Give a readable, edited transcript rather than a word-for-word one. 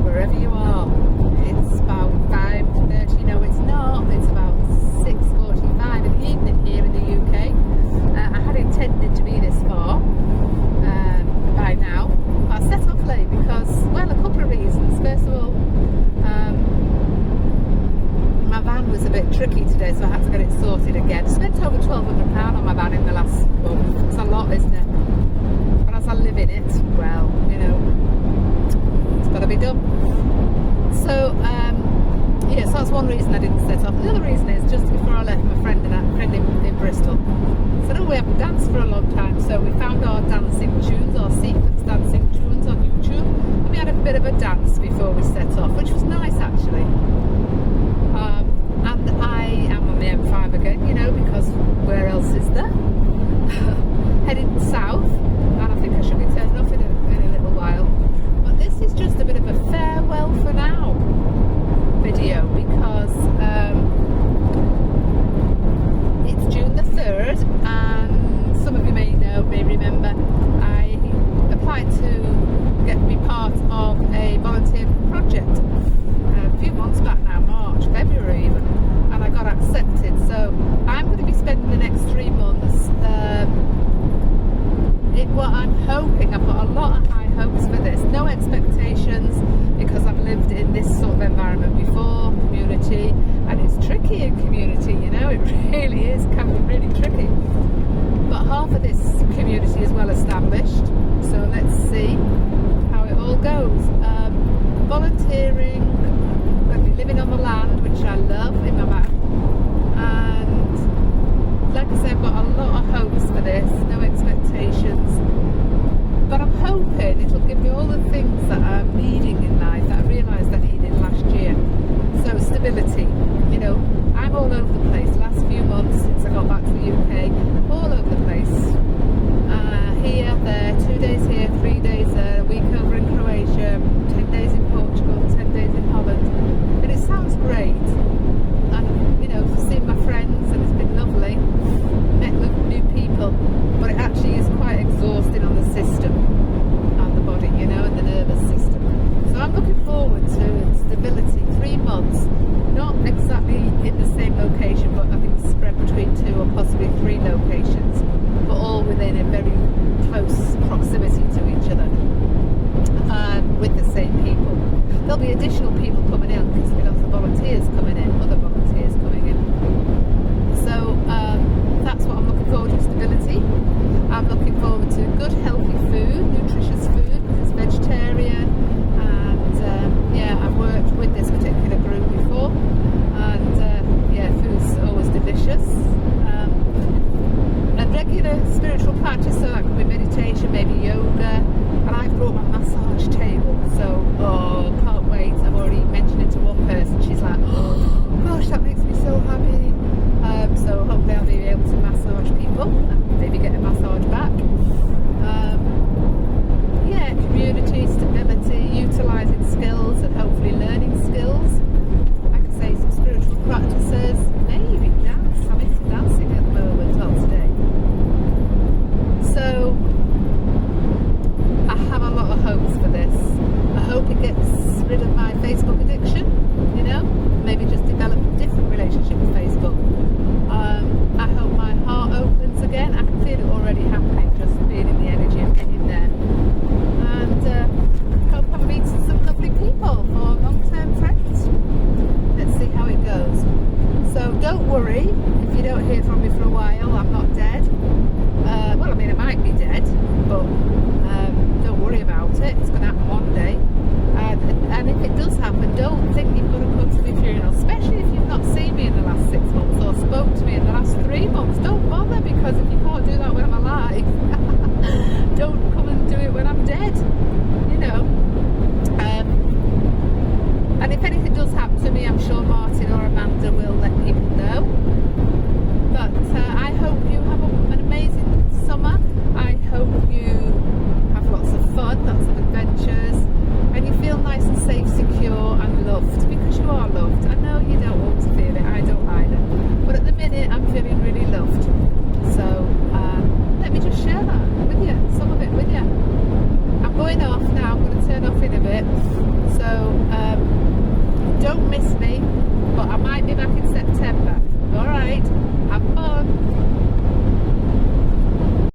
wherever you are. It's about 5:30. No, it's not. It's about 6:45 in the evening here in the UK. I had intended to be this far by now. But I set off late because, well, a couple of reasons. First of all, my van was a bit tricky today, so I had to get it sorted again. Spent over £1,200 on my van in the last month. It's a lot, isn't it? But as I live in it, well, you know, it's got to be done. So, yeah, so that's one reason I didn't set off. The other reason is just before I left, my friend in Bristol said, oh, we haven't danced for a long time. So we found our dancing tunes, our sequence dancing tunes on YouTube. And we had a bit of a dance before we set off, which was nice actually. And I am on the M5 again, you know, because where else is there? Heading south, and I think I should be turning off in a little while. But this is just a bit of a farewell for now video, because it's June the 3rd, and some of you may remember, I applied to be part of a volunteer project a few months back now, March, February even, and I got accepted. So I'm going to be spending the next 3 months in what I'm hoping. I've got a lot of high hopes for this, no expectations, because I've lived in this sort of environment before, community, and it's tricky in community, you know, it really is, can be really tricky. But half of this community is well established, so let's see how it all goes. Volunteering, I'm going to be living on the land, which I love, in my van, and like I said, I've got a lot of hopes for this, no expectations, but I'm hoping it'll give me all the things that I'm needing in life that I realised I needed last year. So stability, you know, I'm all over the place. The last few months since I got back to the UK, all over the place. Here, there, 2 days here, 3 days there, a week over in Croatia, 10 days in Portugal, 10 days in Holland. And it sounds great. And, you know, seeing my friends, and it's been lovely. Met new people. But it actually is quite exhausting on the system and the body, you know, and the nervous system. So I'm looking forward to stability. 3 months, not exactly in the same location, but I think spread between 2 or possibly 3 locations, but all within a very close proximity to each other, with the same people. There'll be additional people coming in, because there'll be lots of volunteers coming in, other volunteers coming in. So that's what I'm looking forward to, stability. I'm looking forward to good health